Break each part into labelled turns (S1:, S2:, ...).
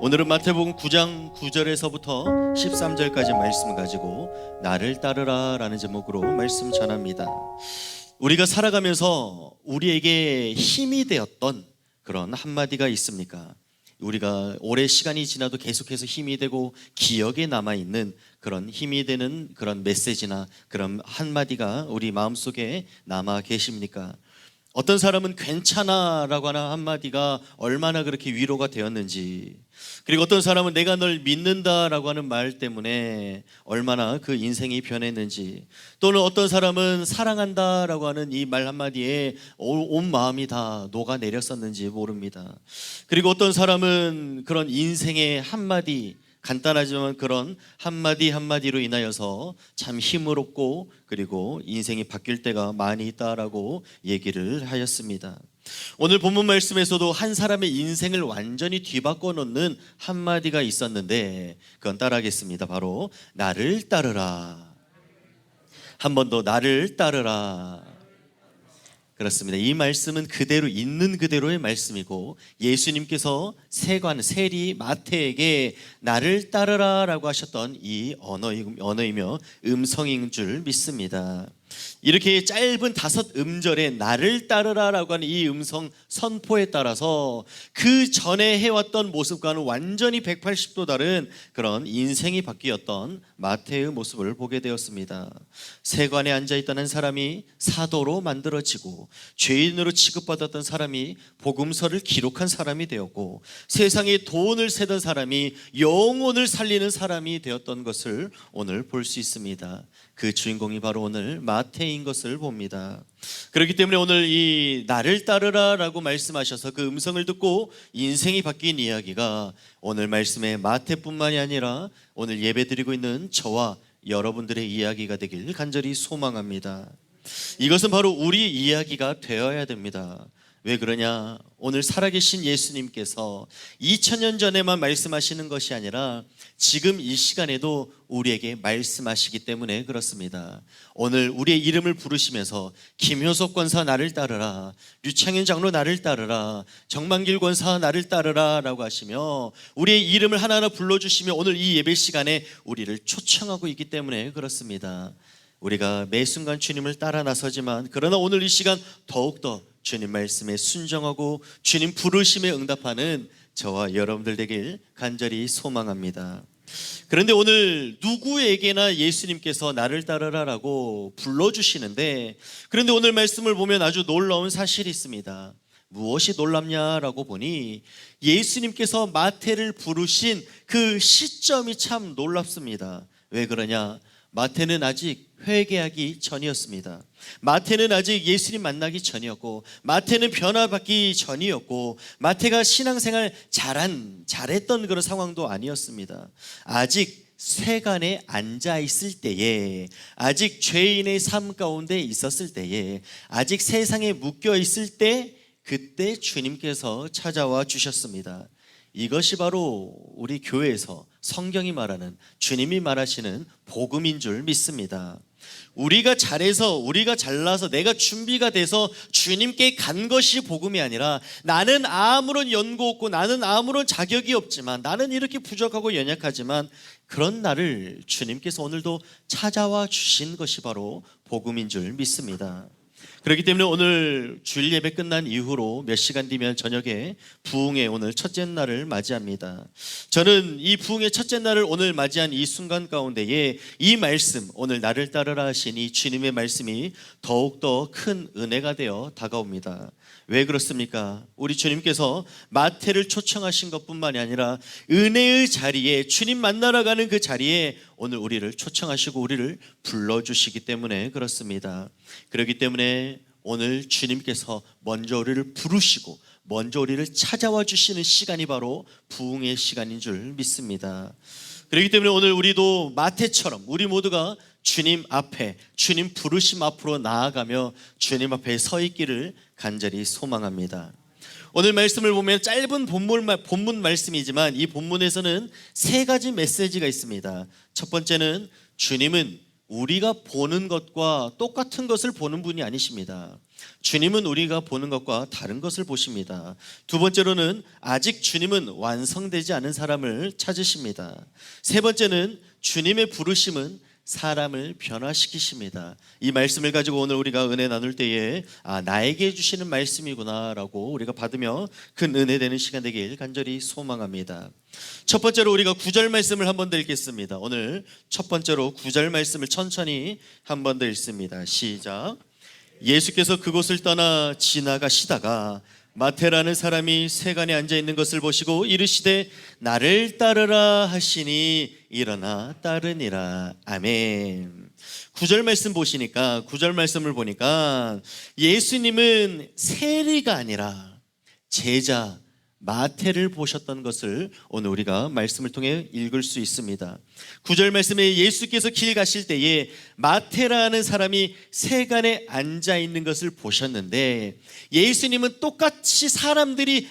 S1: 오늘은 마태복음 9장 9절에서부터 13절까지 말씀을 가지고 나를 따르라 라는 제목으로 말씀 전합니다. 우리가 살아가면서 우리에게 힘이 되었던 그런 한마디가 있습니까? 우리가 오래 시간이 지나도 계속해서 힘이 되고 기억에 남아있는 그런 힘이 되는 그런 메시지나 그런 한마디가 우리 마음속에 남아 계십니까? 어떤 사람은 괜찮아 라고 하는 한마디가 얼마나 그렇게 위로가 되었는지, 그리고 어떤 사람은 내가 널 믿는다 라고 하는 말 때문에 얼마나 그 인생이 변했는지, 또는 어떤 사람은 사랑한다 라고 하는 이 말 한마디에 온 마음이 다 녹아내렸었는지 모릅니다. 그리고 어떤 사람은 그런 인생의 한마디, 간단하지만 그런 한마디 한마디로 인하여서 참 힘을 얻고 그리고 인생이 바뀔 때가 많이 있다라고 얘기를 하였습니다. 오늘 본문 말씀에서도 한 사람의 인생을 완전히 뒤바꿔 놓는 한마디가 있었는데, 그건 따라하겠습니다. 바로 나를 따르라. 한 번 더, 나를 따르라. 그렇습니다. 이 말씀은 그대로 있는 그대로의 말씀이고, 예수님께서 세리 마태에게 나를 따르라 라고 하셨던 이 언어이며 음성인 줄 믿습니다. 이렇게 짧은 5음절에 나를 따르라 라고 하는 이 음성 선포에 따라서 그 전에 해왔던 모습과는 완전히 180도 다른 그런 인생이 바뀌었던 마태의 모습을 보게 되었습니다. 세관에 앉아있던 한 사람이 사도로 만들어지고, 죄인으로 취급받았던 사람이 복음서를 기록한 사람이 되었고, 세상에 돈을 세던 사람이 영혼을 살리는 사람이 되었던 것을 오늘 볼 수 있습니다. 그 주인공이 바로 오늘 마태인 것을 봅니다. 그렇기 때문에 오늘 이 나를 따르라 라고 말씀하셔서 그 음성을 듣고 인생이 바뀐 이야기가 오늘 말씀의 마태뿐만이 아니라 오늘 예배드리고 있는 저와 여러분들의 이야기가 되길 간절히 소망합니다. 이것은 바로 우리 이야기가 되어야 됩니다. 왜 그러냐? 오늘 살아계신 예수님께서 2000년 전에만 말씀하시는 것이 아니라 지금 이 시간에도 우리에게 말씀하시기 때문에 그렇습니다. 오늘 우리의 이름을 부르시면서 김효석 권사 나를 따르라, 류창현 장로 나를 따르라, 정만길 권사 나를 따르라 라고 하시며 우리의 이름을 하나하나 불러주시며 오늘 이 예배 시간에 우리를 초청하고 있기 때문에 그렇습니다. 우리가 매 순간 주님을 따라 나서지만, 그러나 오늘 이 시간 더욱더 주님 말씀에 순종하고 주님 부르심에 응답하는 저와 여러분들 되길 간절히 소망합니다. 그런데 오늘 누구에게나 예수님께서 나를 따르라라고 불러주시는데, 그런데 오늘 말씀을 보면 아주 놀라운 사실이 있습니다. 무엇이 놀랍냐라고 보니 예수님께서 마태를 부르신 그 시점이 참 놀랍습니다. 왜 그러냐? 마태는 아직 회개하기 전이었습니다. 마태는 아직 예수님 만나기 전이었고, 마태는 변화받기 전이었고, 마태가 신앙생활 잘했던 그런 상황도 아니었습니다. 아직 세간에 앉아있을 때에, 아직 죄인의 삶 가운데 있었을 때에, 아직 세상에 묶여있을 때, 그때 주님께서 찾아와 주셨습니다. 이것이 바로 우리 교회에서 성경이 말하는, 주님이 말하시는 복음인 줄 믿습니다. 우리가 잘해서, 우리가 잘나서, 내가 준비가 돼서 주님께 간 것이 복음이 아니라, 나는 아무런 연고 없고 나는 아무런 자격이 없지만, 나는 이렇게 부족하고 연약하지만 그런 나를 주님께서 오늘도 찾아와 주신 것이 바로 복음인 줄 믿습니다. 그렇기 때문에 오늘 주일 예배 끝난 이후로 몇 시간 뒤면 저녁에 부흥의 오늘 첫째 날을 맞이합니다. 저는 이 부흥의 첫째 날을 오늘 맞이한 이 순간 가운데에 이 말씀, 오늘 나를 따르라 하신 이 주님의 말씀이 더욱더 큰 은혜가 되어 다가옵니다. 왜 그렇습니까? 우리 주님께서 마태를 초청하신 것뿐만이 아니라 은혜의 자리에, 주님 만나러 가는 그 자리에 오늘 우리를 초청하시고 우리를 불러주시기 때문에 그렇습니다. 그렇기 때문에 오늘 주님께서 먼저 우리를 부르시고 먼저 우리를 찾아와 주시는 시간이 바로 부흥의 시간인 줄 믿습니다. 그렇기 때문에 오늘 우리도 마태처럼 우리 모두가 주님 앞에, 주님 부르심 앞으로 나아가며 주님 앞에 서 있기를 간절히 소망합니다. 오늘 말씀을 보면 짧은 본문 말씀이지만 이 본문에서는 3가지 메시지가 있습니다. 첫 번째는 주님은 우리가 보는 것과 똑같은 것을 보는 분이 아니십니다. 주님은 우리가 보는 것과 다른 것을 보십니다. 두 번째로는 아직 주님은 완성되지 않은 사람을 찾으십니다. 세 번째는 주님의 부르심은 사람을 변화시키십니다. 이 말씀을 가지고 오늘 우리가 은혜 나눌 때에 나에게 주시는 말씀이구나 라고 우리가 받으며 큰 은혜 되는 시간 되길 간절히 소망합니다. 첫 번째로 우리가 9절 말씀을 한 번 더 읽겠습니다. 오늘 첫 번째로 9절 말씀을 천천히 한 번 더 읽습니다. 시작. 예수께서 그곳을 떠나 지나가시다가 마태라는 사람이 세간에 앉아 있는 것을 보시고 이르시되 나를 따르라 하시니 일어나 따르니라. 아멘. 9절 말씀 보시니까 9절 말씀을 보니까 예수님은 세리가 아니라 제자 마태를 보셨던 것을 오늘 우리가 말씀을 통해 읽을 수 있습니다. 9절 말씀에 예수께서 길 가실 때에 마태라는 사람이 세간에 앉아 있는 것을 보셨는데 예수님은 똑같이 사람들이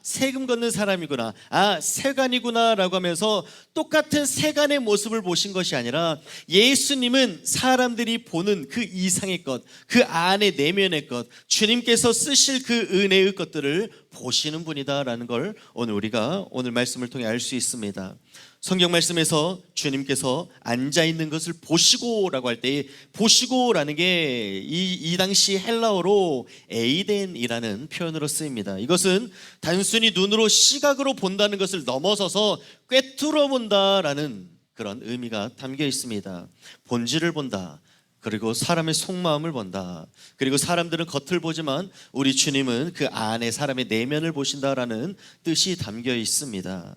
S1: 세금 걷는 사람이구나, 세간이구나 라고 하면서 똑같은 세간의 모습을 보신 것이 아니라 예수님은 사람들이 보는 그 이상의 것, 그 안에 내면의 것, 주님께서 쓰실 그 은혜의 것들을 보시는 분이다라는 걸 오늘 우리가 오늘 말씀을 통해 알 수 있습니다. 성경 말씀에서 주님께서 앉아 있는 것을 보시고라고 할 때 보시고라는 게 이 당시 헬라어로 에이덴이라는 표현으로 쓰입니다. 이것은 단순히 눈으로 시각으로 본다는 것을 넘어서서 꿰뚫어 본다라는 그런 의미가 담겨 있습니다. 본질을 본다. 그리고 사람의 속마음을 본다. 그리고 사람들은 겉을 보지만 우리 주님은 그 안에 사람의 내면을 보신다라는 뜻이 담겨 있습니다.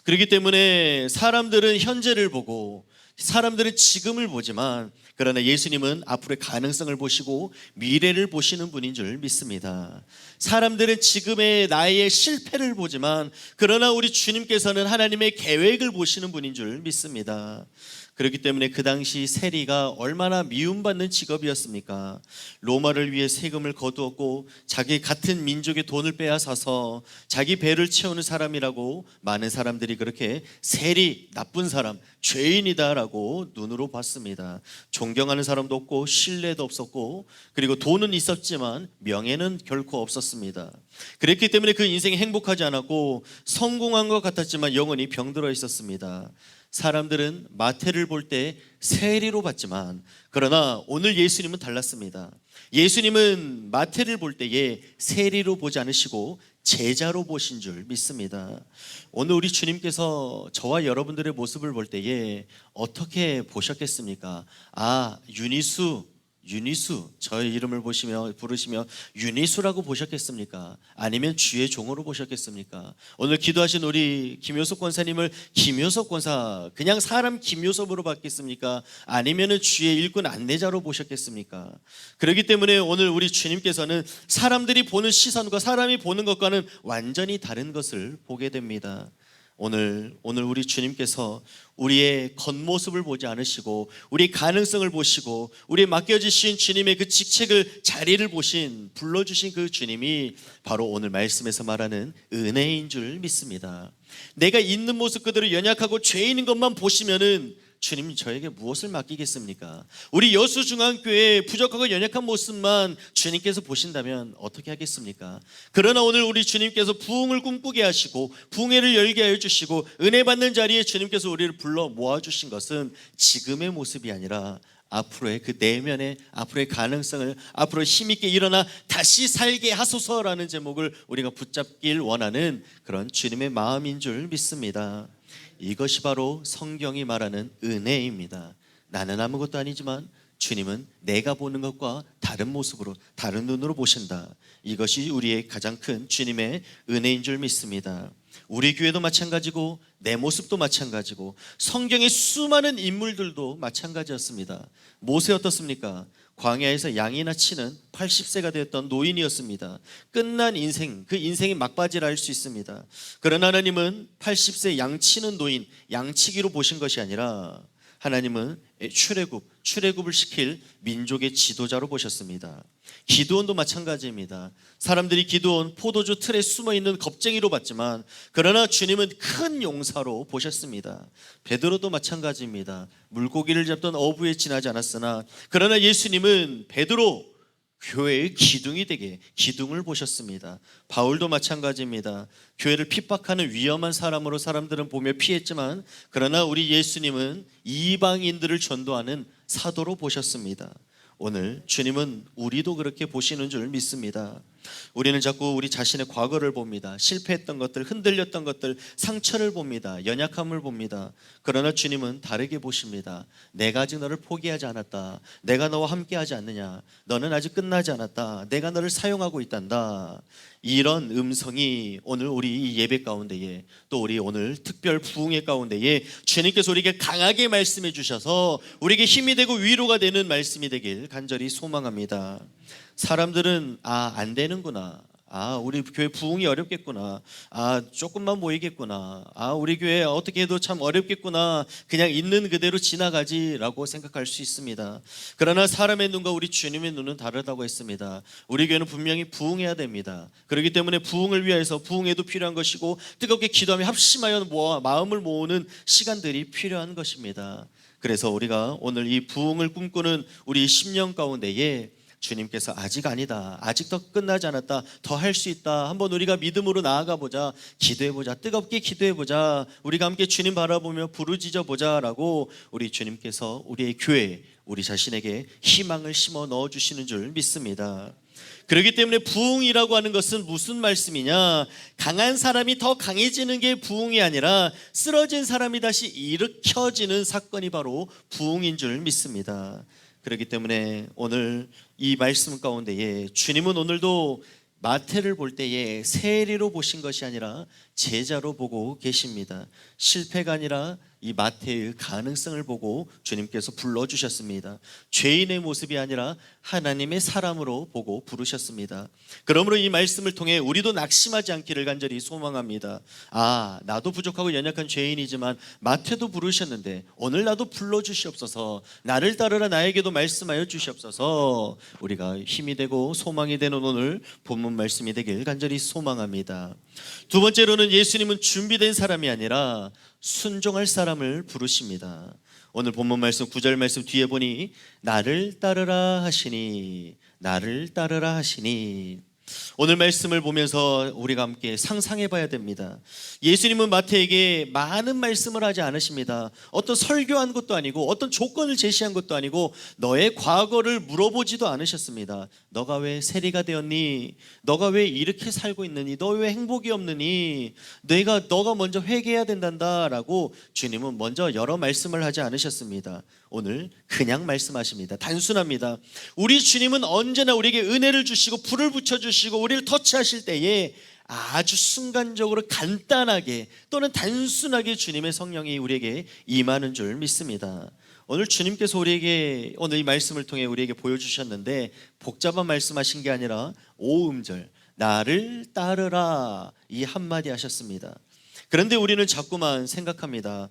S1: 그렇기 때문에 사람들은 현재를 보고 사람들은 지금을 보지만 그러나 예수님은 앞으로의 가능성을 보시고 미래를 보시는 분인 줄 믿습니다. 사람들은 지금의 나의 실패를 보지만 그러나 우리 주님께서는 하나님의 계획을 보시는 분인 줄 믿습니다. 그렇기 때문에 그 당시 세리가 얼마나 미움받는 직업이었습니까? 로마를 위해 세금을 거두었고 자기 같은 민족의 돈을 빼앗아서 자기 배를 채우는 사람이라고 많은 사람들이 그렇게 세리, 나쁜 사람, 죄인이다라고 눈으로 봤습니다. 존경하는 사람도 없고 신뢰도 없었고 그리고 돈은 있었지만 명예는 결코 없었습니다. 그랬기 때문에 그 인생이 행복하지 않았고 성공한 것 같았지만 영혼이 병들어 있었습니다. 사람들은 마태를 볼 때 세리로 봤지만 그러나 오늘 예수님은 달랐습니다. 예수님은 마태를 볼 때에 세리로 보지 않으시고 제자로 보신 줄 믿습니다. 오늘 우리 주님께서 저와 여러분들의 모습을 볼 때에 어떻게 보셨겠습니까? 유니수 저의 이름을 부르시며 유니수라고 보셨겠습니까? 아니면 주의 종으로 보셨겠습니까? 오늘 기도하신 우리 김효섭 권사님을 김효섭 권사, 그냥 사람 김효섭으로 봤겠습니까? 아니면 주의 일꾼 안내자로 보셨겠습니까? 그렇기 때문에 오늘 우리 주님께서는 사람들이 보는 시선과 사람이 보는 것과는 완전히 다른 것을 보게 됩니다. 오늘 우리 주님께서 우리의 겉모습을 보지 않으시고 우리의 가능성을 보시고 우리의 맡겨주신 주님의 그 직책을 자리를 불러주신 그 주님이 바로 오늘 말씀에서 말하는 은혜인 줄 믿습니다. 내가 있는 모습 그대로 연약하고 죄인인 것만 보시면은 주님 저에게 무엇을 맡기겠습니까? 우리 여수중앙교회의 부족하고 연약한 모습만 주님께서 보신다면 어떻게 하겠습니까? 그러나 오늘 우리 주님께서 부흥을 꿈꾸게 하시고 부흥회를 열게 하여 주시고 은혜 받는 자리에 주님께서 우리를 불러 모아주신 것은 지금의 모습이 아니라 앞으로의 그 내면의 앞으로의 가능성을 앞으로 힘있게 일어나 다시 살게 하소서라는 제목을 우리가 붙잡길 원하는 그런 주님의 마음인 줄 믿습니다. 이것이 바로 성경이 말하는 은혜입니다. 나는 아무것도 아니지만 주님은 내가 보는 것과 다른 모습으로 다른 눈으로 보신다. 이것이 우리의 가장 큰 주님의 은혜인 줄 믿습니다. 우리 교회도 마찬가지고 내 모습도 마찬가지고 성경의 수많은 인물들도 마찬가지였습니다. 모세 어떻습니까? 광야에서 양이나 치는 80세가 되었던 노인이었습니다. 끝난 인생, 그 인생이 막바지라 할 수 있습니다. 그러나 하나님은 80세 양 치는 노인, 양치기로 보신 것이 아니라 하나님은 출애굽을 시킬 민족의 지도자로 보셨습니다. 기드온도 마찬가지입니다. 사람들이 기드온 포도주 틀에 숨어있는 겁쟁이로 봤지만 그러나 주님은 큰 용사로 보셨습니다. 베드로도 마찬가지입니다. 물고기를 잡던 어부에 지나지 않았으나 그러나 예수님은 베드로 교회의 기둥이 되게 기둥을 보셨습니다. 바울도 마찬가지입니다. 교회를 핍박하는 위험한 사람으로 사람들은 보며 피했지만, 그러나 우리 예수님은 이방인들을 전도하는 사도로 보셨습니다. 오늘 주님은 우리도 그렇게 보시는 줄 믿습니다. 우리는 자꾸 우리 자신의 과거를 봅니다. 실패했던 것들, 흔들렸던 것들, 상처를 봅니다. 연약함을 봅니다. 그러나 주님은 다르게 보십니다. 내가 아직 너를 포기하지 않았다. 내가 너와 함께하지 않느냐. 너는 아직 끝나지 않았다. 내가 너를 사용하고 있단다. 이런 음성이 오늘 우리 예배 가운데에, 또 우리 오늘 특별 부흥회 가운데에 주님께서 우리에게 강하게 말씀해 주셔서 우리에게 힘이 되고 위로가 되는 말씀이 되길 간절히 소망합니다. 사람들은 안 되는구나, 우리 교회 부흥이 어렵겠구나, 조금만 모이겠구나, 우리 교회 어떻게 해도 참 어렵겠구나, 그냥 있는 그대로 지나가지라고 생각할 수 있습니다. 그러나 사람의 눈과 우리 주님의 눈은 다르다고 했습니다. 우리 교회는 분명히 부흥해야 됩니다. 그렇기 때문에 부흥을 위해서 부흥에도 필요한 것이고, 뜨겁게 기도하며 합심하여 마음을 모으는 시간들이 필요한 것입니다. 그래서 우리가 오늘 이 부흥을 꿈꾸는 우리 10년 가운데에 주님께서 아직 아니다, 아직 더 끝나지 않았다, 더 할 수 있다, 한번 우리가 믿음으로 나아가 보자, 기도해보자, 뜨겁게 기도해보자, 우리가 함께 주님 바라보며 부르짖어 보자라고 우리 주님께서 우리의 교회, 우리 자신에게 희망을 심어 넣어주시는 줄 믿습니다. 그렇기 때문에 부흥이라고 하는 것은 무슨 말씀이냐, 강한 사람이 더 강해지는 게 부흥이 아니라 쓰러진 사람이 다시 일으켜지는 사건이 바로 부흥인 줄 믿습니다. 그렇기 때문에 오늘 이 말씀 가운데에 주님은 오늘도 마태를 볼 때에 세리로 보신 것이 아니라 제자로 보고 계십니다. 실패가 아니라 이 마태의 가능성을 보고 주님께서 불러주셨습니다. 죄인의 모습이 아니라 하나님의 사람으로 보고 부르셨습니다. 그러므로 이 말씀을 통해 우리도 낙심하지 않기를 간절히 소망합니다. 나도 부족하고 연약한 죄인이지만 마태도 부르셨는데 오늘 나도 불러주시옵소서, 나를 따르라 나에게도 말씀하여 주시옵소서. 우리가 힘이 되고 소망이 되는 오늘 본문 말씀이 되길 간절히 소망합니다. 두 번째로는 예수님은 준비된 사람이 아니라 순종할 사람을 부르십니다. 오늘 본문 말씀 9절 말씀 뒤에 보니 나를 따르라 하시니, 나를 따르라 하시니, 오늘 말씀을 보면서 우리가 함께 상상해 봐야 됩니다. 예수님은 마태에게 많은 말씀을 하지 않으십니다. 어떤 설교한 것도 아니고 어떤 조건을 제시한 것도 아니고 너의 과거를 물어보지도 않으셨습니다. 너가 왜 세리가 되었니? 너가 왜 이렇게 살고 있느니? 너 왜 행복이 없느니? 너가 먼저 회개해야 된단다 라고 주님은 먼저 여러 말씀을 하지 않으셨습니다. 오늘 그냥 말씀하십니다. 단순합니다. 우리 주님은 언제나 우리에게 은혜를 주시고 불을 붙여주시고 우리를 터치하실 때에 아주 순간적으로 간단하게 또는 단순하게 주님의 성령이 우리에게 임하는 줄 믿습니다. 오늘 주님께서 우리에게 오늘 이 말씀을 통해 우리에게 보여주셨는데 복잡한 말씀하신 게 아니라 5음절 나를 따르라 이 한마디 하셨습니다. 그런데 우리는 자꾸만 생각합니다.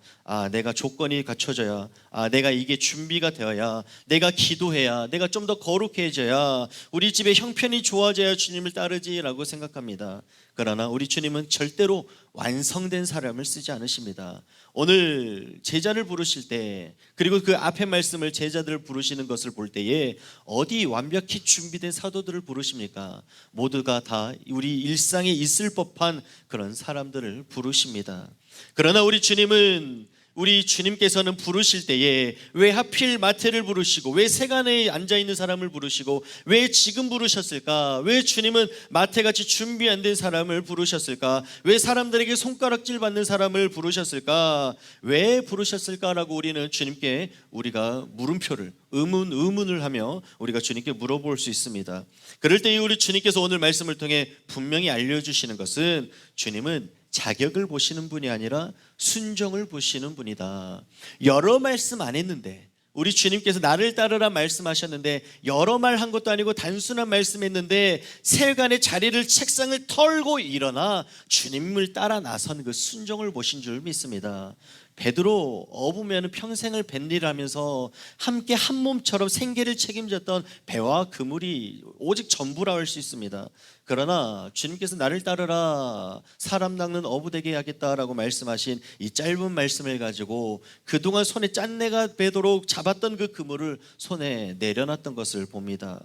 S1: 내가 조건이 갖춰져야, 내가 이게 준비가 되어야, 내가 기도해야, 내가 좀 더 거룩해져야, 우리 집의 형편이 좋아져야 주님을 따르지라고 생각합니다. 그러나 우리 주님은 절대로 완성된 사람을 쓰지 않으십니다. 오늘 제자를 부르실 때, 그리고 그 앞에 말씀을 제자들을 부르시는 것을 볼 때에 어디 완벽히 준비된 사도들을 부르십니까? 모두가 다 우리 일상에 있을 법한 그런 사람들을 부르십니다. 그러나 우리 주님께서는 부르실 때에 왜 하필 마태를 부르시고 왜 세간에 앉아있는 사람을 부르시고 왜 지금 부르셨을까? 왜 주님은 마태같이 준비 안 된 사람을 부르셨을까? 왜 사람들에게 손가락질 받는 사람을 부르셨을까? 왜 부르셨을까라고 우리는 주님께 우리가 물음표를 의문을 하며 우리가 주님께 물어볼 수 있습니다. 그럴 때 우리 주님께서 오늘 말씀을 통해 분명히 알려주시는 것은 주님은 자격을 보시는 분이 아니라 순종을 보시는 분이다. 여러 말씀 안 했는데, 우리 주님께서 나를 따르라 말씀하셨는데 여러 말 한 것도 아니고 단순한 말씀했는데 세간의 자리를 책상을 털고 일어나 주님을 따라 나선 그 순종을 보신 줄 믿습니다. 베드로 어부면 평생을 뱃일을 하면서 함께 한 몸처럼 생계를 책임졌던 배와 그물이 오직 전부라 할 수 있습니다. 그러나 주님께서 나를 따르라, 사람 낚는 어부 되게 하겠다라고 말씀하신 이 짧은 말씀을 가지고 그동안 손에 짠내가 배도록 잡았던 그 그물을 손에 내려놨던 것을 봅니다.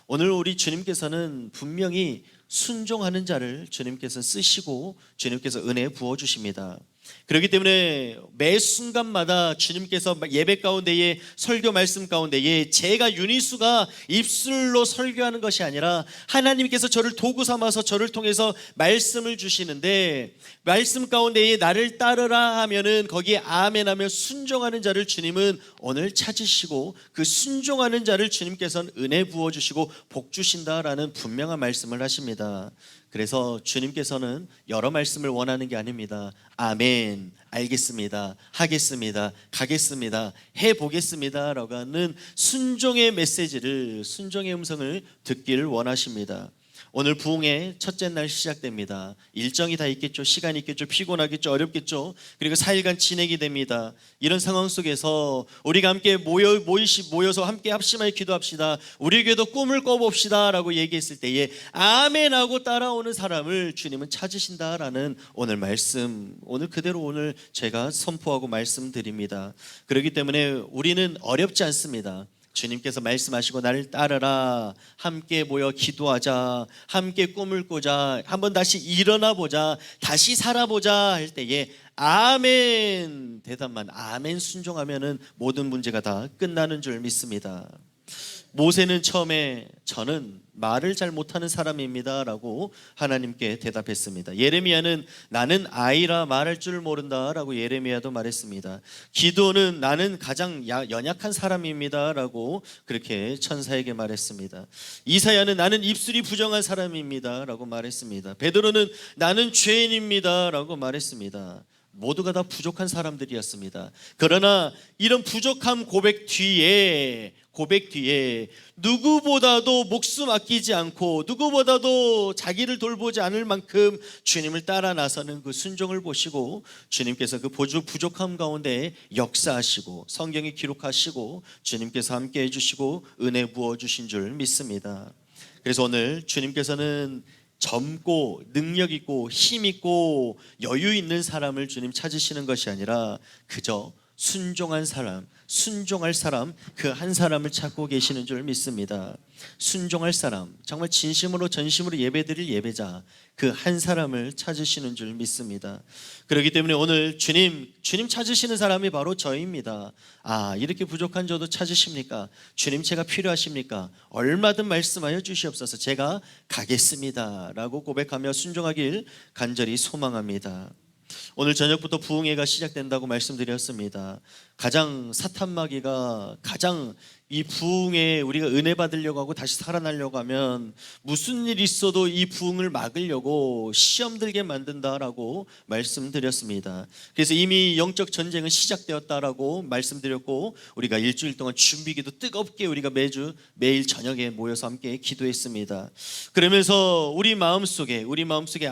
S1: 오늘 우리 주님께서는 분명히 순종하는 자를 주님께서 쓰시고 주님께서 은혜 부어주십니다. 그렇기 때문에 매 순간마다 주님께서 예배 가운데에, 설교 말씀 가운데에 제가 유니수가 입술로 설교하는 것이 아니라 하나님께서 저를 도구 삼아서 저를 통해서 말씀을 주시는데, 말씀 가운데에 나를 따르라 하면은 거기에 아멘 하며 순종하는 자를 주님은 오늘 찾으시고 그 순종하는 자를 주님께서는 은혜 부어주시고 복 주신다라는 분명한 말씀을 하십니다. 그래서 주님께서는 여러 말씀을 원하는 게 아닙니다. 아멘, 알겠습니다, 하겠습니다, 가겠습니다, 해보겠습니다 라고 하는 순종의 메시지를, 순종의 음성을 듣기를 원하십니다. 오늘 부흥의 첫째 날 시작됩니다. 일정이 다 있겠죠. 시간이 있겠죠. 피곤하겠죠. 어렵겠죠. 그리고 4일간 진행이 됩니다. 이런 상황 속에서 우리가 함께 모여서 함께 합심하여 기도합시다. 우리에게도 꿈을 꿔봅시다 라고 얘기했을 때에 아멘하고 따라오는 사람을 주님은 찾으신다라는 오늘 말씀, 오늘 그대로 오늘 제가 선포하고 말씀드립니다. 그렇기 때문에 우리는 어렵지 않습니다. 주님께서 말씀하시고 나를 따르라, 함께 모여 기도하자, 함께 꿈을 꾸자, 한번 다시 일어나 보자, 다시 살아보자 할 때에 아멘 대답만, 아멘 순종하면은 모든 문제가 다 끝나는 줄 믿습니다. 모세는 처음에 저는 말을 잘 못하는 사람입니다 라고 하나님께 대답했습니다. 예레미야는 나는 아이라 말할 줄 모른다 라고 예레미야도 말했습니다. 기도는 나는 가장 연약한 사람입니다 라고 그렇게 천사에게 말했습니다. 이사야는 나는 입술이 부정한 사람입니다 라고 말했습니다. 베드로는 나는 죄인입니다 라고 말했습니다. 모두가 다 부족한 사람들이었습니다. 그러나 이런 부족함 고백 뒤에 누구보다도 목숨 아끼지 않고 누구보다도 자기를 돌보지 않을 만큼 주님을 따라 나서는 그 순종을 보시고 주님께서 그 부족함 가운데 역사하시고 성경에 기록하시고 주님께서 함께 해주시고 은혜 부어주신 줄 믿습니다. 그래서 오늘 주님께서는 젊고 능력 있고 힘 있고 여유 있는 사람을 주님 찾으시는 것이 아니라 그저 순종한 사람, 순종할 사람, 그 한 사람을 찾고 계시는 줄 믿습니다. 순종할 사람, 정말 진심으로 전심으로 예배드릴 예배자, 그 한 사람을 찾으시는 줄 믿습니다. 그렇기 때문에 오늘 주님 찾으시는 사람이 바로 저입니다. 이렇게 부족한 저도 찾으십니까? 주님 제가 필요하십니까? 얼마든 말씀하여 주시옵소서. 제가 가겠습니다 라고 고백하며 순종하길 간절히 소망합니다. 오늘 저녁부터 부흥회가 시작된다고 말씀드렸습니다. 가장 사탄마귀가 가장 이 부흥에 우리가 은혜 받으려고 하고 다시 살아나려고 하면 무슨 일이 있어도 이 부흥을 막으려고 시험 들게 만든다라고 말씀드렸습니다. 그래서 이미 영적 전쟁은 시작되었다라고 말씀드렸고 우리가 일주일 동안 준비기도 뜨겁게 우리가 매일 저녁에 모여서 함께 기도했습니다. 그러면서 우리 마음속에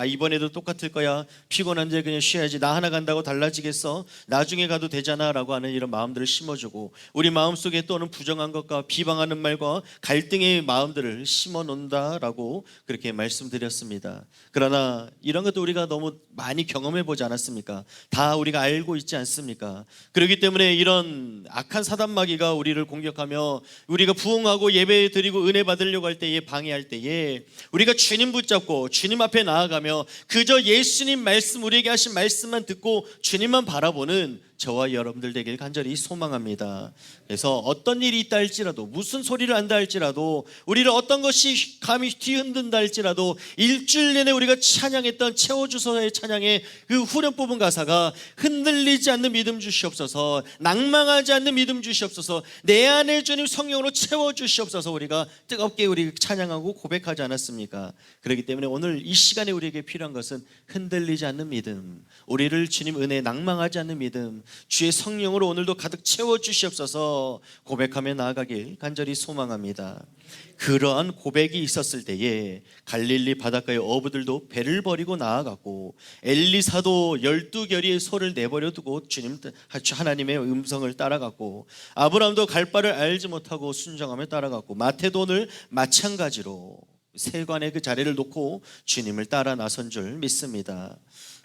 S1: 이번에도 똑같을 거야, 피곤한데 그냥 쉬어야지, 나 하나 간다고 달라지겠어, 나중에 가도 되잖아 라고 하는 이런 마음들을 심어주고 우리 마음속에 또는 부정한 것과 비방하는 말과 갈등의 마음들을 심어 놓는다라고 그렇게 말씀드렸습니다. 그러나 이런 것도 우리가 너무 많이 경험해 보지 않았습니까? 다 우리가 알고 있지 않습니까? 그렇기 때문에 이런 악한 사단마귀가 우리를 공격하며 우리가 부흥하고 예배 드리고 은혜 받으려고 할 때에 방해할 때에 우리가 주님 붙잡고 주님 앞에 나아가며 그저 예수님 말씀, 우리에게 하신 말씀만 듣고 주님만 바라보는 저와 여러분들 되길 간절히 소망합니다. 그래서 어떤 일이 있다 할지라도, 무슨 소리를 한다 할지라도, 우리를 어떤 것이 감히 뒤흔든다 할지라도 일주일 내내 우리가 찬양했던 채워주소서의 찬양의 그 후렴 부분 가사가 흔들리지 않는 믿음 주시옵소서, 낭망하지 않는 믿음 주시옵소서, 내 안에 주님 성령으로 채워주시옵소서, 우리가 뜨겁게 우리 찬양하고 고백하지 않았습니까? 그렇기 때문에 오늘 이 시간에 우리에게 필요한 것은 흔들리지 않는 믿음, 우리를 주님 은혜에 낭망하지 않는 믿음, 주의 성령으로 오늘도 가득 채워주시옵소서 고백하며 나아가길 간절히 소망합니다. 그러한 고백이 있었을 때에 갈릴리 바닷가의 어부들도 배를 버리고 나아갔고 엘리사도 12결의의 소를 내버려 두고 주님 하나님의 음성을 따라갔고 아브라함도 갈 바를 알지 못하고 순종하며 따라갔고 마태도 오늘 마찬가지로 세관의 그 자리를 놓고 주님을 따라 나선 줄 믿습니다.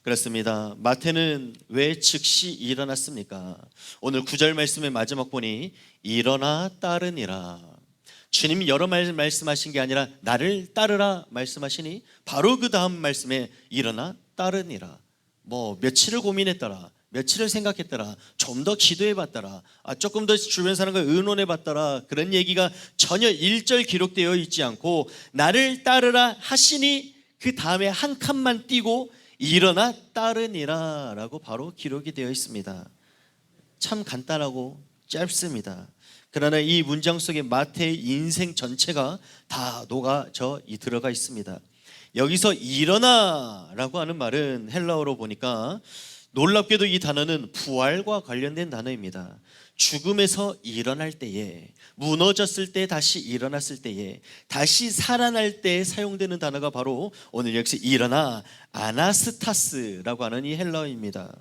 S1: 그렇습니다. 마태는 왜 즉시 일어났습니까? 오늘 9절 말씀의 마지막 보니 일어나 따르니라. 주님이 여러 말 말씀하신 게 아니라 나를 따르라 말씀하시니 바로 그 다음 말씀에 일어나 따르니라. 뭐 며칠을 고민했더라, 며칠을 생각했더라, 좀 더 기도해봤더라, 조금 더 주변 사람과 의논해봤더라, 그런 얘기가 전혀 1절 기록되어 있지 않고 나를 따르라 하시니 그 다음에 한 칸만 띄고 일어나 따르니라 라고 바로 기록이 되어 있습니다. 참 간단하고 짧습니다. 그러나 이 문장 속에 마태의 인생 전체가 다 녹아져 들어가 있습니다. 여기서 일어나라고 하는 말은 헬라어로 보니까 놀랍게도 이 단어는 부활과 관련된 단어입니다. 죽음에서 일어날 때에, 무너졌을 때 다시 일어났을 때에, 다시 살아날 때 사용되는 단어가 바로 오늘 역시 일어나 아나스타스라고 하는 이 헬라어입니다.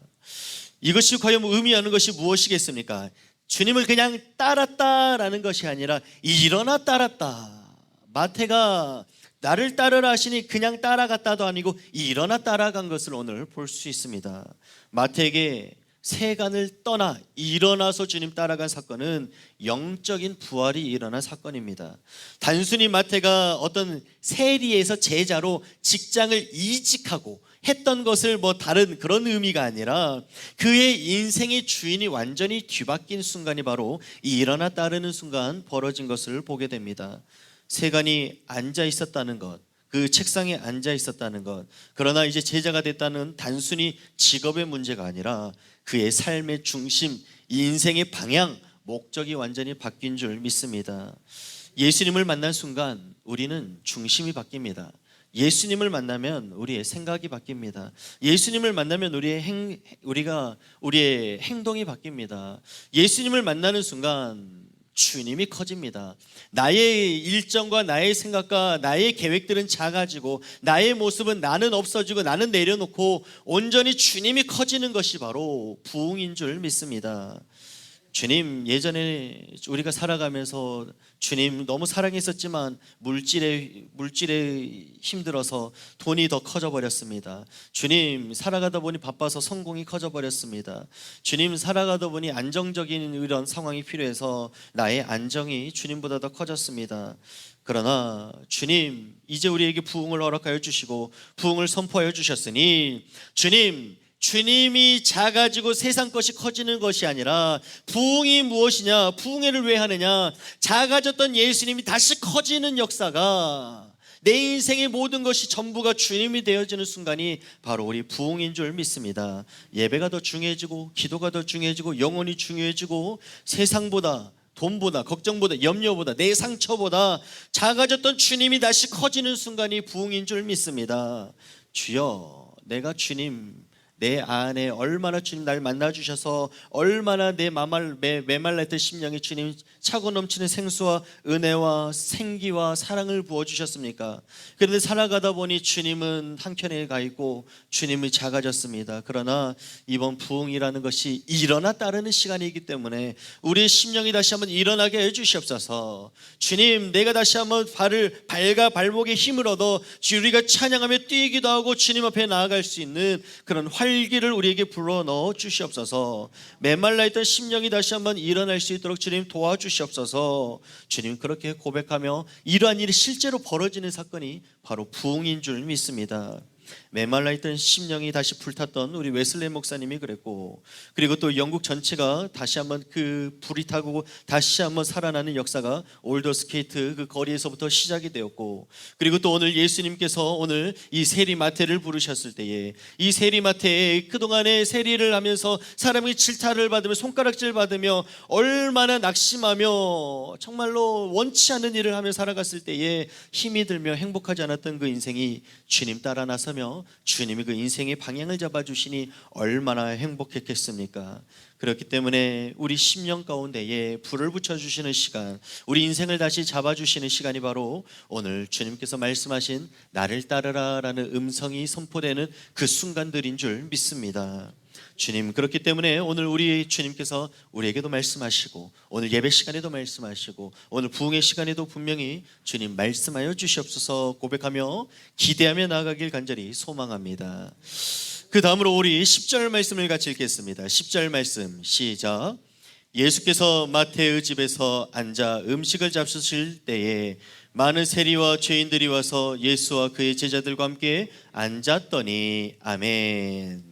S1: 이것이 과연 의미하는 것이 무엇이겠습니까? 주님을 그냥 따랐다라는 것이 아니라 일어나 따랐다. 마태가 나를 따르라 하시니 그냥 따라갔다도 아니고 일어나 따라간 것을 오늘 볼 수 있습니다. 마태에게 세간을 떠나 일어나서 주님 따라간 사건은 영적인 부활이 일어난 사건입니다. 단순히 마태가 어떤 세리에서 제자로 직장을 이직하고 했던 것을 뭐 다른 그런 의미가 아니라 그의 인생의 주인이 완전히 뒤바뀐 순간이 바로 이 일어나 따르는 순간 벌어진 것을 보게 됩니다. 세간이 앉아 있었다는 것, 그 책상에 앉아 있었다는 것, 그러나 이제 제자가 됐다는 단순히 직업의 문제가 아니라 그의 삶의 중심, 인생의 방향, 목적이 완전히 바뀐 줄 믿습니다. 예수님을 만난 순간 우리는 중심이 바뀝니다. 예수님을 만나면 우리의 생각이 바뀝니다. 예수님을 만나면 우리의 행동이 바뀝니다. 예수님을 만나는 순간 주님이 커집니다. 나의 일정과 나의 생각과 나의 계획들은 작아지고 나의 모습은 나는 없어지고 나는 내려놓고 온전히 주님이 커지는 것이 바로 부흥인 줄 믿습니다. 주님, 예전에 우리가 살아가면서 주님 너무 사랑했었지만 물질에 힘들어서 돈이 더 커져 버렸습니다. 주님, 살아가다 보니 바빠서 성공이 커져 버렸습니다. 주님, 살아가다 보니 안정적인 이런 상황이 필요해서 나의 안정이 주님보다 더 커졌습니다. 그러나 주님, 이제 우리에게 부흥을 허락하여 주시고 부흥을 선포하여 주셨으니 주님이 작아지고 세상 것이 커지는 것이 아니라 부흥이 무엇이냐, 부흥회를 왜 하느냐, 작아졌던 예수님이 다시 커지는 역사가 내 인생의 모든 것이 전부가 주님이 되어지는 순간이 바로 우리 부흥인 줄 믿습니다. 예배가 더 중요해지고 기도가 더 중요해지고 영혼이 중요해지고 세상보다 돈보다 걱정보다 염려보다 내 상처보다 작아졌던 주님이 다시 커지는 순간이 부흥인 줄 믿습니다. 주여, 내가 주님 내 안에 얼마나 주님 날 만나주셔서 얼마나 내 메말랐던 심령에 주님 차고 넘치는 생수와 은혜와 생기와 사랑을 부어주셨습니까? 그런데 살아가다 보니 주님은 한켠에 가 있고 주님이 작아졌습니다. 그러나 이번 부흥이라는 것이 일어나 따르는 시간이기 때문에 우리의 심령이 다시 한번 일어나게 해주시옵소서. 주님, 내가 다시 한번 발과 발목에 힘을 얻어 우리가 찬양하며 뛰기도 하고 주님 앞에 나아갈 수 있는 그런 활기를 우리에게 불어 넣어 주시옵소서. 메말라 있던 심령이 다시 한번 일어날 수 있도록 주님 도와주시옵소서. 주님, 그렇게 고백하며 이러한 일이 실제로 벌어지는 사건이 바로 부흥인 줄 믿습니다. 메말라 있던 심령이 다시 불탔던 우리 웨슬레 목사님이 그랬고, 그리고 또 영국 전체가 다시 한번 그 불이 타고 다시 한번 살아나는 역사가 올더스케이트 그 거리에서부터 시작이 되었고, 그리고 또 오늘 예수님께서 오늘 이 세리마태를 부르셨을 때에 이 세리마태에 그동안에 세리를 하면서 사람이 질타를 받으며 손가락질 받으며 얼마나 낙심하며 정말로 원치 않는 일을 하며 살아갔을 때에 힘이 들며 행복하지 않았던 그 인생이 주님 따라 나서며 서며 주님이 그 인생의 방향을 잡아주시니 얼마나 행복했겠습니까? 그렇기 때문에 우리 심령 가운데에 불을 붙여주시는 시간, 우리 인생을 다시 잡아주시는 시간이 바로 오늘 주님께서 말씀하신 나를 따르라 라는 음성이 선포되는 그 순간들인 줄 믿습니다. 주님, 그렇기 때문에 오늘 우리 주님께서 우리에게도 말씀하시고 오늘 예배 시간에도 말씀하시고 오늘 부흥의 시간에도 분명히 주님 말씀하여 주시옵소서 고백하며 기대하며 나아가길 간절히 소망합니다. 그 다음으로 우리 10절 말씀을 같이 읽겠습니다. 10절 말씀 시작. 예수께서 마태의 집에서 앉아 음식을 잡수실 때에 많은 세리와 죄인들이 와서 예수와 그의 제자들과 함께 앉았더니 아멘.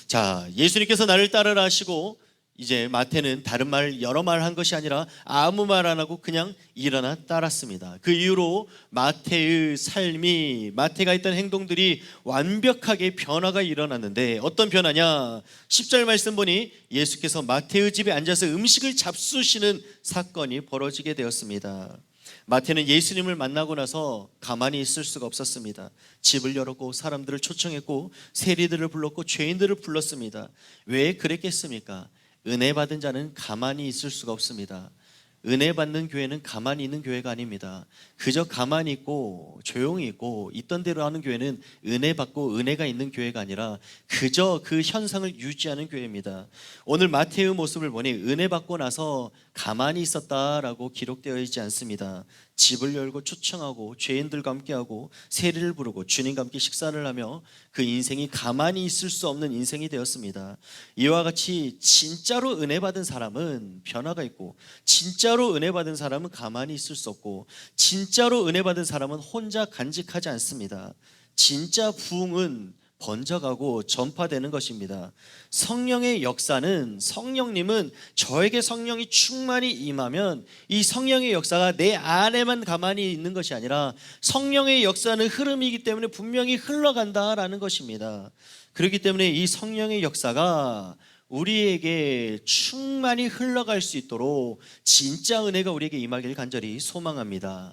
S1: 자, 예수님께서 나를 따르라 하시고 이제 마태는 다른 말 여러 말 한 것이 아니라 아무 말 안 하고 그냥 일어나 따랐습니다. 그 이후로 마태의 삶이, 마태가 했던 행동들이 완벽하게 변화가 일어났는데 어떤 변화냐? 10절 말씀 보니 예수께서 마태의 집에 앉아서 음식을 잡수시는 사건이 벌어지게 되었습니다. 마태는 예수님을 만나고 나서 가만히 있을 수가 없었습니다. 집을 열었고 사람들을 초청했고 세리들을 불렀고 죄인들을 불렀습니다. 왜 그랬겠습니까? 은혜 받은 자는 가만히 있을 수가 없습니다. 은혜 받는 교회는 가만히 있는 교회가 아닙니다. 그저 가만히 있고 조용히 있고 있던 대로 하는 교회는 은혜 받고 은혜가 있는 교회가 아니라 그저 그 현상을 유지하는 교회입니다. 오늘 마태의 모습을 보니 은혜 받고 나서 가만히 있었다라고 기록되어 있지 않습니다. 집을 열고 초청하고 죄인들과 함께하고 세리를 부르고 주님과 함께 식사를 하며 그 인생이 가만히 있을 수 없는 인생이 되었습니다. 이와 같이 진짜로 은혜 받은 사람은 변화가 있고 진짜로 은혜 받은 사람은 가만히 있을 수 없고 진짜로 은혜 받은 사람은 혼자 간직하지 않습니다. 진짜 부흥은 번져가고 전파되는 것입니다. 성령의 역사는, 성령님은 저에게 성령이 충만히 임하면 이 성령의 역사가 내 안에만 가만히 있는 것이 아니라 성령의 역사는 흐름이기 때문에 분명히 흘러간다라는 것입니다. 그렇기 때문에 이 성령의 역사가 우리에게 충만히 흘러갈 수 있도록 진짜 은혜가 우리에게 임하길 간절히 소망합니다.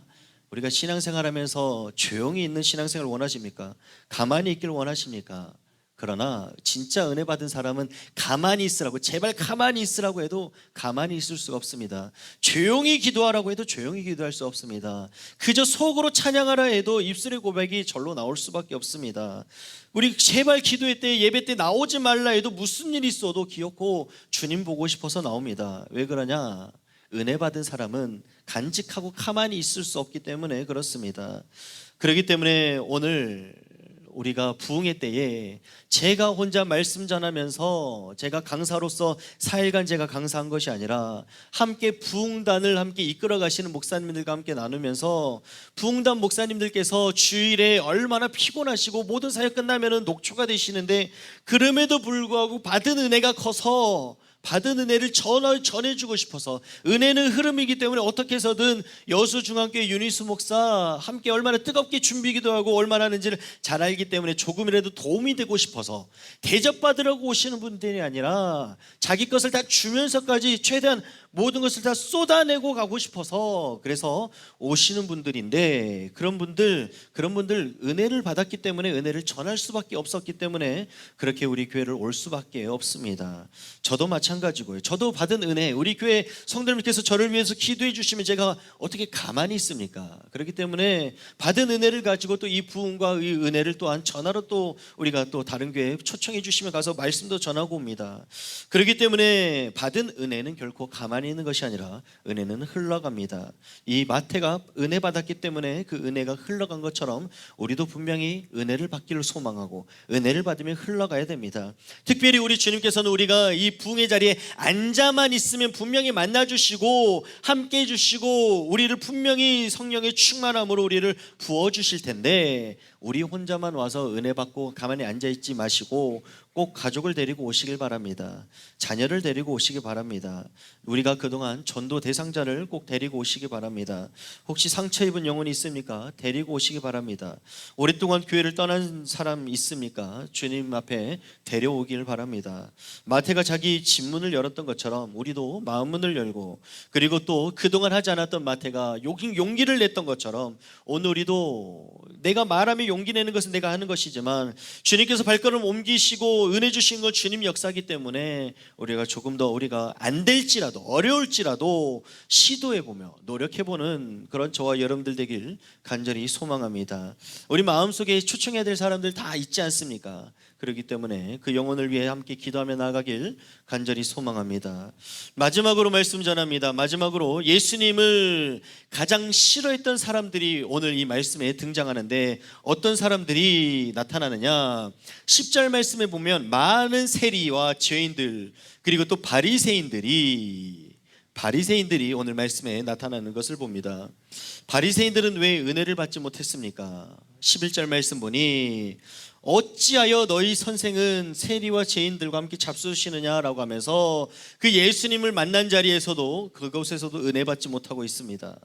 S1: 우리가 신앙생활하면서 조용히 있는 신앙생활을 원하십니까? 가만히 있길 원하십니까? 그러나 진짜 은혜 받은 사람은 가만히 있으라고, 제발 가만히 있으라고 해도 가만히 있을 수가 없습니다. 조용히 기도하라고 해도 조용히 기도할 수 없습니다. 그저 속으로 찬양하라 해도 입술의 고백이 절로 나올 수밖에 없습니다. 우리 제발 기도회 때, 예배 때 나오지 말라 해도 무슨 일이 있어도 기어코 주님 보고 싶어서 나옵니다. 왜 그러냐? 은혜 받은 사람은 간직하고 가만히 있을 수 없기 때문에 그렇습니다. 그렇기 때문에 오늘 우리가 부흥의 때에 제가 혼자 말씀 전하면서 제가 강사로서 4일간 제가 강사한 것이 아니라 함께 부흥단을 함께 이끌어 가시는 목사님들과 함께 나누면서 부흥단 목사님들께서 주일에 얼마나 피곤하시고 모든 사역 끝나면 녹초가 되시는데 그럼에도 불구하고 받은 은혜가 커서 받은 은혜를 전해주고 싶어서, 은혜는 흐름이기 때문에 어떻게 해서든 여수중앙교회 유니스 목사 함께 얼마나 뜨겁게 준비기도 하고 얼마나 하는지를 잘 알기 때문에 조금이라도 도움이 되고 싶어서 대접받으려고 오시는 분들이 아니라 자기 것을 다 주면서까지 최대한 모든 것을 다 쏟아내고 가고 싶어서 그래서 오시는 분들인데, 그런 분들 은혜를 받았기 때문에 은혜를 전할 수밖에 없었기 때문에 그렇게 우리 교회를 올 수밖에 없습니다. 저도 마찬가지고요. 저도 받은 은혜, 우리 교회 성도님께서 저를 위해서 기도해 주시면 제가 어떻게 가만히 있습니까? 그렇기 때문에 받은 은혜를 가지고 또 이 부흥과 이 은혜를 또한 전하러 또 우리가 또 다른 교회에 초청해 주시면 가서 말씀도 전하고 옵니다. 그렇기 때문에 받은 은혜는 결코 가만히 있는 것이 아니라 은혜는 흘러갑니다. 이 마태가 은혜 받았기 때문에 그 은혜가 흘러간 것처럼 우리도 분명히 은혜를 받기를 소망하고 은혜를 받으면 흘러가야 됩니다. 특별히 우리 주님께서는 우리가 이 부흥의 자리에 앉아만 있으면 분명히 만나주시고 함께 해주시고 우리를 분명히 성령의 충만함으로 우리를 부어주실 텐데, 우리 혼자만 와서 은혜 받고 가만히 앉아있지 마시고 꼭 가족을 데리고 오시길 바랍니다. 자녀를 데리고 오시기 바랍니다. 우리가 그동안 전도 대상자를 꼭 데리고 오시기 바랍니다. 혹시 상처 입은 영혼이 있습니까? 데리고 오시기 바랍니다. 오랫동안 교회를 떠난 사람 있습니까? 주님 앞에 데려오길 바랍니다. 마태가 자기 집 문을 열었던 것처럼 우리도 마음 문을 열고, 그리고 또 그동안 하지 않았던 마태가 용기를 냈던 것처럼 오늘 우리도 내가 말하며 용기 내는 것은 내가 하는 것이지만 주님께서 발걸음 옮기시고 은혜 주신 건 주님 역사이기 때문에 우리가 조금 더 우리가 안 될지라도 어려울지라도 시도해보며 노력해보는 그런 저와 여러분들 되길 간절히 소망합니다. 우리 마음속에 초청해야 될 사람들 다 있지 않습니까? 그렇기 때문에 그 영혼을 위해 함께 기도하며 나아가길 간절히 소망합니다. 마지막으로 말씀 전합니다. 마지막으로 예수님을 가장 싫어했던 사람들이 오늘 이 말씀에 등장하는데 어떤 사람들이 나타나느냐? 10절 말씀에 보면 많은 세리와 죄인들 그리고 또 바리새인들이 오늘 말씀에 나타나는 것을 봅니다. 바리새인들은 왜 은혜를 받지 못했습니까? 11절 말씀 보니 어찌하여 너희 선생은 세리와 죄인들과 함께 잡수시느냐라고 하면서 그 예수님을 만난 자리에서도 그곳에서도 은혜 받지 못하고 있습니다.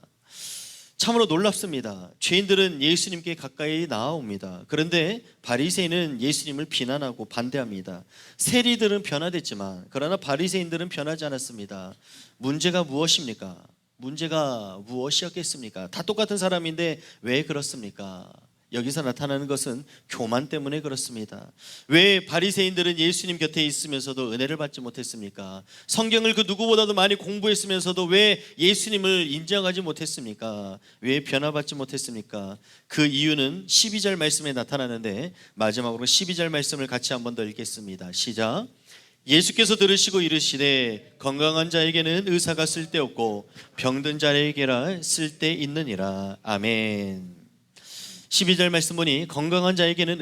S1: 참으로 놀랍습니다. 죄인들은 예수님께 가까이 나아옵니다. 그런데 바리새인은 예수님을 비난하고 반대합니다. 세리들은 변화됐지만 그러나 바리새인들은 변하지 않았습니다. 문제가 무엇입니까? 문제가 무엇이었겠습니까? 다 똑같은 사람인데 왜 그렇습니까? 여기서 나타나는 것은 교만 때문에 그렇습니다. 왜 바리새인들은 예수님 곁에 있으면서도 은혜를 받지 못했습니까? 성경을 그 누구보다도 많이 공부했으면서도 왜 예수님을 인정하지 못했습니까? 왜 변화받지 못했습니까? 그 이유는 12절 말씀에 나타나는데 마지막으로 12절 말씀을 같이 한 번 더 읽겠습니다. 시작. 예수께서 들으시고 이르시되 건강한 자에게는 의사가 쓸데없고 병든 자에게라 쓸데있느니라. 아멘. 12절 말씀 보니 건강한 자에게는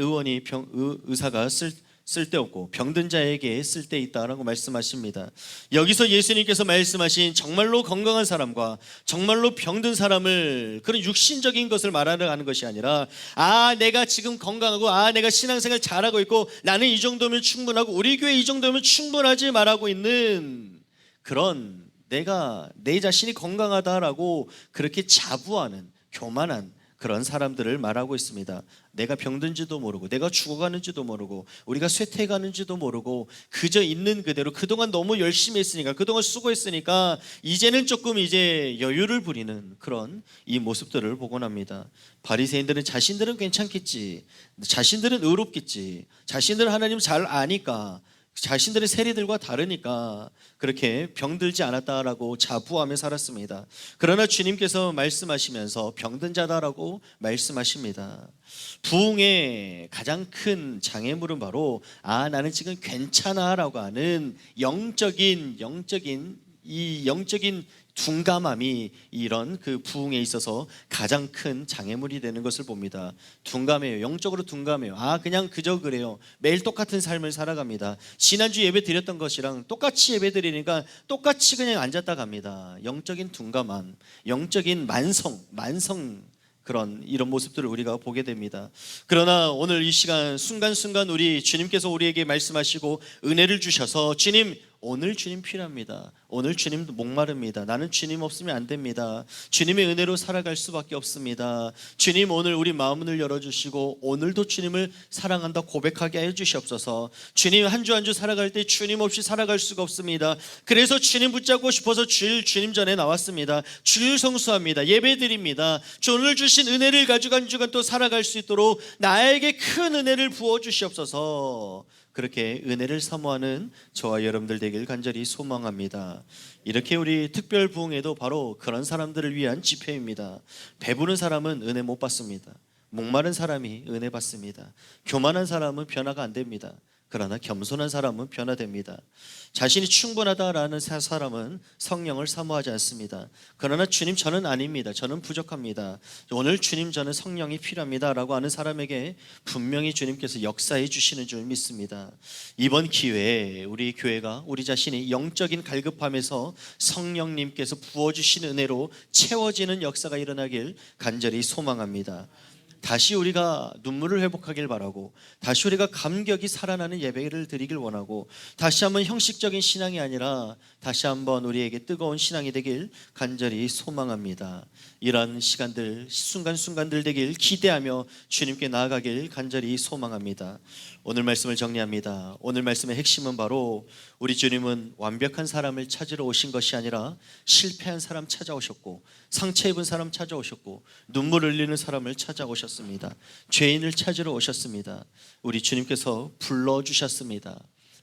S1: 의사가 쓸데없고 병든 자에게 쓸데있다라고 말씀하십니다. 여기서 예수님께서 말씀하신 정말로 건강한 사람과 정말로 병든 사람을 그런 육신적인 것을 말하는 것이 아니라 내가 지금 건강하고 내가 신앙생활 잘하고 있고 나는 이 정도면 충분하고 우리 교회 이 정도면 충분하지 말하고 있는 그런 내 자신이 건강하다라고 그렇게 자부하는 교만한 그런 사람들을 말하고 있습니다. 내가 병든지도 모르고 내가 죽어가는지도 모르고 우리가 쇠퇴해가는지도 모르고 그저 있는 그대로 그동안 너무 열심히 했으니까 그동안 수고했으니까 이제는 조금 여유를 부리는 그런 이 모습들을 보곤 합니다. 바리새인들은 자신들은 괜찮겠지, 자신들은 의롭겠지, 자신들은 하나님 잘 아니까, 자신들의 세리들과 다르니까 그렇게 병들지 않았다라고 자부하며 살았습니다. 그러나 주님께서 말씀하시면서 병든 자다라고 말씀하십니다. 부흥의 가장 큰 장애물은 바로 나는 지금 괜찮아라고 하는 영적인 둔감함이 이런 그 부흥에 있어서 가장 큰 장애물이 되는 것을 봅니다. 둔감해요. 영적으로 둔감해요. 그냥 그저 그래요. 매일 똑같은 삶을 살아갑니다. 지난주 예배 드렸던 것이랑 똑같이 예배 드리니까 똑같이 그냥 앉았다 갑니다. 영적인 둔감함, 영적인 만성 이런 모습들을 우리가 보게 됩니다. 그러나 오늘 이 시간 순간순간 주님께서 우리에게 말씀하시고 은혜를 주셔서 오늘 주님 필요합니다. 오늘 주님도 목마릅니다. 나는 주님 없으면 안 됩니다. 주님의 은혜로 살아갈 수밖에 없습니다. 주님 오늘 우리 마음을 열어주시고 오늘도 주님을 사랑한다 고백하게 해주시옵소서. 주님 한 주 한 주 살아갈 때 주님 없이 살아갈 수가 없습니다. 그래서 주님 붙잡고 싶어서 주님 전에 나왔습니다. 주일 성수합니다. 예배드립니다. 오늘 주신 은혜를 가지고 한 주간 또 살아갈 수 있도록 나에게 큰 은혜를 부어주시옵소서. 그렇게 은혜를 사모하는 저와 여러분들 되길 간절히 소망합니다. 이렇게 우리 특별 부흥회도 바로 그런 사람들을 위한 집회입니다. 배부른 사람은 은혜 못 받습니다. 목마른 사람이 은혜 받습니다. 교만한 사람은 변화가 안 됩니다. 그러나 겸손한 사람은 변화됩니다. 자신이 충분하다라는 사람은 성령을 사모하지 않습니다. 그러나 주님 저는 아닙니다. 저는 부족합니다. 오늘 주님 저는 성령이 필요합니다 라고 하는 사람에게 분명히 주님께서 역사해 주시는 줄 믿습니다. 이번 기회에 우리 교회가 우리 자신이 영적인 갈급함에서 성령님께서 부어주시는 은혜로 채워지는 역사가 일어나길 간절히 소망합니다. 다시 우리가 눈물을 회복하길 바라고 다시 우리가 감격이 살아나는 예배를 드리길 원하고 다시 한번 형식적인 신앙이 아니라 다시 한번 우리에게 뜨거운 신앙이 되길 간절히 소망합니다. 이런 시간들 순간순간들 되길 기대하며 주님께 나아가길 간절히 소망합니다. 오늘 말씀을 정리합니다. 오늘 말씀의 핵심은 바로 우리 주님은 완벽한 사람을 찾으러 오신 것이 아니라 실패한 사람 찾아오셨고 상처 입은 사람 찾아오셨고 눈물 흘리는 사람을 찾아오셨습니다. 오셨습니다. 죄인을 찾으러 오셨습니다. 우리 주님께서 불러주셨습니다.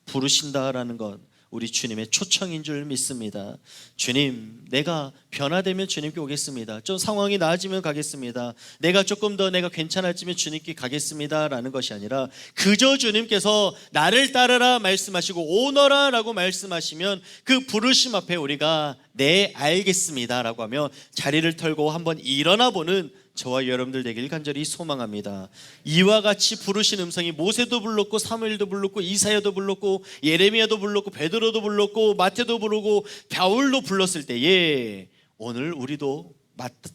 S1: 부르신다라는 것 우리 주님의 초청인 줄 믿습니다. 주님, 내가 변화되면 주님께 오겠습니다. 좀 상황이 나아지면 가겠습니다. 내가 조금 더 내가 괜찮아지면 주님께 가겠습니다 라는 것이 아니라 그저 주님께서 나를 따르라 말씀하시고 오너라 라고 말씀하시면 그 부르심 앞에 우리가 네 알겠습니다 라고 하며 자리를 털고 한번 일어나 보는 저와 여러분들 되길 간절히 소망합니다. 이와 같이 부르신 음성이 모세도 불렀고 사무엘도 불렀고 이사야도 불렀고 예레미야도 불렀고 베드로도 불렀고 마태도 부르고 바울도 불렀을 때에 오늘 우리도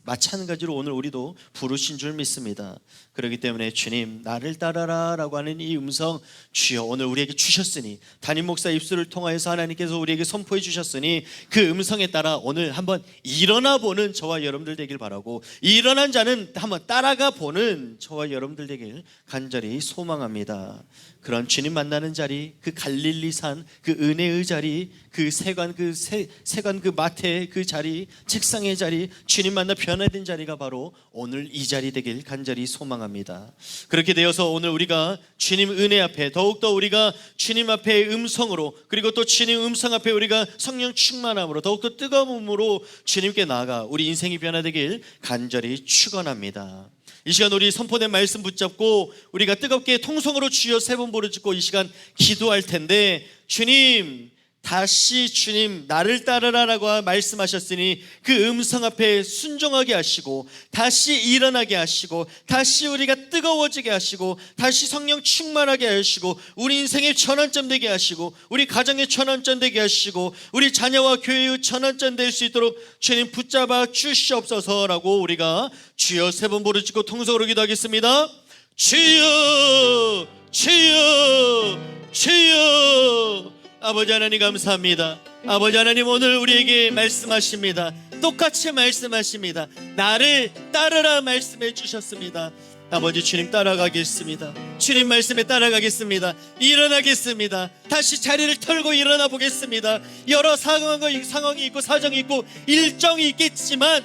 S1: 마찬가지로 오늘 우리도 부르신 줄 믿습니다. 그렇기 때문에 주님 나를 따라라 라고 하는 이 음성 주여 오늘 우리에게 주셨으니 담임 목사 입술을 통하여서 하나님께서 우리에게 선포해 주셨으니 그 음성에 따라 오늘 한번 일어나 보는 저와 여러분들 되길 바라고 일어난 자는 한번 따라가 보는 저와 여러분들 되길 간절히 소망합니다. 그런 주님 만나는 자리, 그 갈릴리산, 그 은혜의 자리, 그 세관 그 마태 그 자리, 책상의 자리, 주님 만나 변화된 자리가 바로 오늘 이 자리 되길 간절히 소망합니다. 그렇게 되어서 오늘 우리가 주님 은혜 앞에 더욱더 우리가 주님 앞에 음성으로 그리고 또 주님 음성 앞에 우리가 성령 충만함으로 더욱더 뜨거움으로 주님께 나아가 우리 인생이 변화되길 간절히 축원합니다. 이 시간 우리 선포된 말씀 붙잡고 우리가 뜨겁게 통성으로 주여 세 번 부르짖고 이 시간 기도할 텐데 주님 다시 주님 나를 따르라라고 말씀하셨으니 그 음성 앞에 순종하게 하시고 다시 일어나게 하시고 다시 우리가 뜨거워지게 하시고 다시 성령 충만하게 하시고 우리 인생의 전환점 되게 하시고 우리 가정의 전환점 되게 하시고 우리 자녀와 교회의 전환점 될 수 있도록 주님 붙잡아 주시옵소서라고 우리가 주여 세 번 부르짖고 통성으로 기도하겠습니다. 주여 주여 주여. 아버지 하나님 감사합니다. 아버지 하나님 오늘 우리에게 말씀하십니다. 똑같이 말씀하십니다. 나를 따르라 말씀해 주셨습니다. 아버지 주님 따라가겠습니다. 주님 말씀에 따라가겠습니다. 일어나겠습니다. 다시 자리를 털고 일어나 보겠습니다. 여러 상황이 있고 사정이 있고 일정이 있겠지만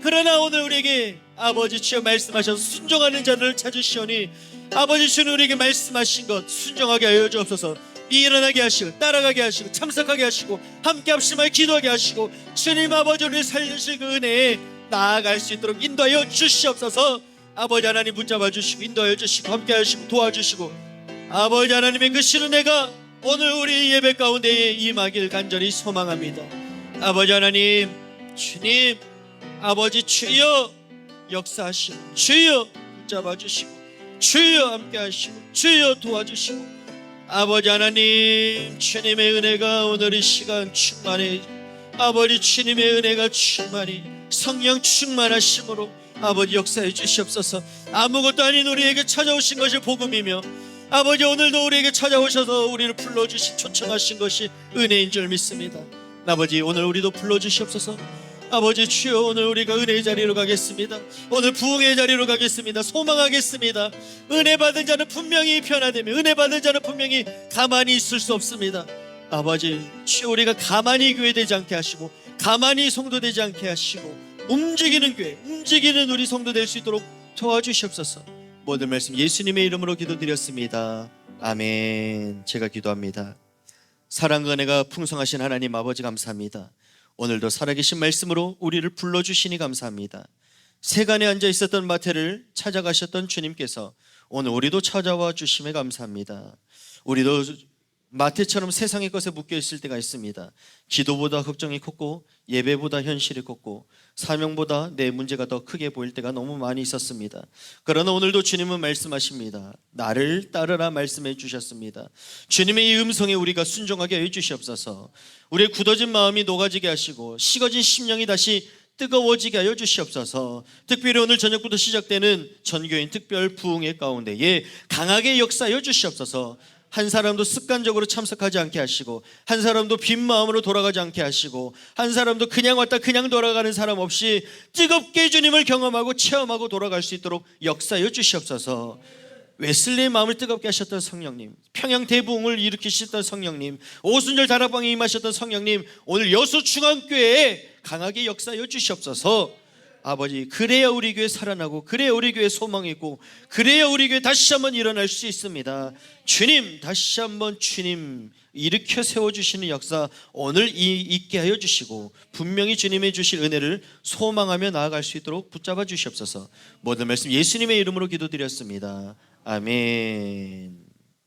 S1: 그러나 오늘 우리에게 아버지 주여 말씀하셔서 순종하는 자들을 찾으시오니 아버지 주님 우리에게 말씀하신 것 순종하게 하여 주옵소서. 일어나게 하시고 따라가게 하시고 참석하게 하시고 함께 합심하여 기도하게 하시고 주님 아버지 우리를 살리실 그 은혜에 나아갈 수 있도록 인도하여 주시옵소서. 아버지 하나님 붙잡아 주시고 인도하여 주시고 함께 하시고 도와주시고 아버지 하나님의 그 신은혜가 오늘 우리 예배 가운데에 임하길 간절히 소망합니다. 아버지 하나님 주님 아버지 주여 역사하시고 주여 붙잡아 주시고 주여 함께 하시고 주여 도와주시고 아버지 하나님 주님의 은혜가 오늘 이 시간 충만해 아버지 주님의 은혜가 충만히 성령 충만하심으로 아버지 역사해 주시옵소서. 아무것도 아닌 우리에게 찾아오신 것이 복음이며 아버지 오늘도 우리에게 찾아오셔서 우리를 불러주신 초청하신 것이 은혜인 줄 믿습니다. 아버지 오늘 우리도 불러주시옵소서. 아버지 주여 오늘 우리가 은혜의 자리로 가겠습니다. 오늘 부흥의 자리로 가겠습니다. 소망하겠습니다. 은혜 받은 자는 분명히 변화되며 은혜 받은 자는 분명히 가만히 있을 수 없습니다. 아버지 주여 우리가 가만히 교회되지 않게 하시고 가만히 성도되지 않게 하시고 움직이는 교회 움직이는 우리 성도 될 수 있도록 도와주시옵소서. 모든 말씀 예수님의 이름으로 기도드렸습니다. 아멘. 제가 기도합니다. 사랑과 은혜가 풍성하신 하나님 아버지 감사합니다. 오늘도 살아계신 말씀으로 우리를 불러주시니 감사합니다. 세간에 앉아 있었던 마태를 찾아가셨던 주님께서 오늘 우리도 찾아와 주심에 감사합니다. 우리도 마태처럼 세상의 것에 묶여 있을 때가 있습니다. 기도보다 걱정이 컸고 예배보다 현실이 컸고 사명보다 내 문제가 더 크게 보일 때가 너무 많이 있었습니다. 그러나 오늘도 주님은 말씀하십니다. 나를 따르라 말씀해 주셨습니다. 주님의 이 음성에 우리가 순종하게 해 주시옵소서. 우리의 굳어진 마음이 녹아지게 하시고 식어진 심령이 다시 뜨거워지게 하여 주시옵소서. 특별히 오늘 저녁부터 시작되는 전교인 특별 부흥회 가운데에 강하게 역사하여 주시옵소서. 한 사람도 습관적으로 참석하지 않게 하시고 한 사람도 빈 마음으로 돌아가지 않게 하시고 한 사람도 그냥 왔다 그냥 돌아가는 사람 없이 뜨겁게 주님을 경험하고 체험하고 돌아갈 수 있도록 역사하여 주시옵소서. 웨슬리의 마음을 뜨겁게 하셨던 성령님, 평양 대부흥을 일으키셨던 성령님, 오순절 다락방에 임하셨던 성령님, 오늘 여수중앙교회에 강하게 역사하여 주시옵소서. 아버지, 그래야 우리 교회 살아나고, 그래야 우리 교회 소망이 있고, 그래야 우리 교회 다시 한번 일어날 수 있습니다. 주님, 다시 한번 주님 일으켜 세워주시는 역사 오늘 있게 하여 주시고, 분명히 주님의 주실 은혜를 소망하며 나아갈 수 있도록 붙잡아 주시옵소서. 모든 말씀 예수님의 이름으로 기도드렸습니다. 아멘.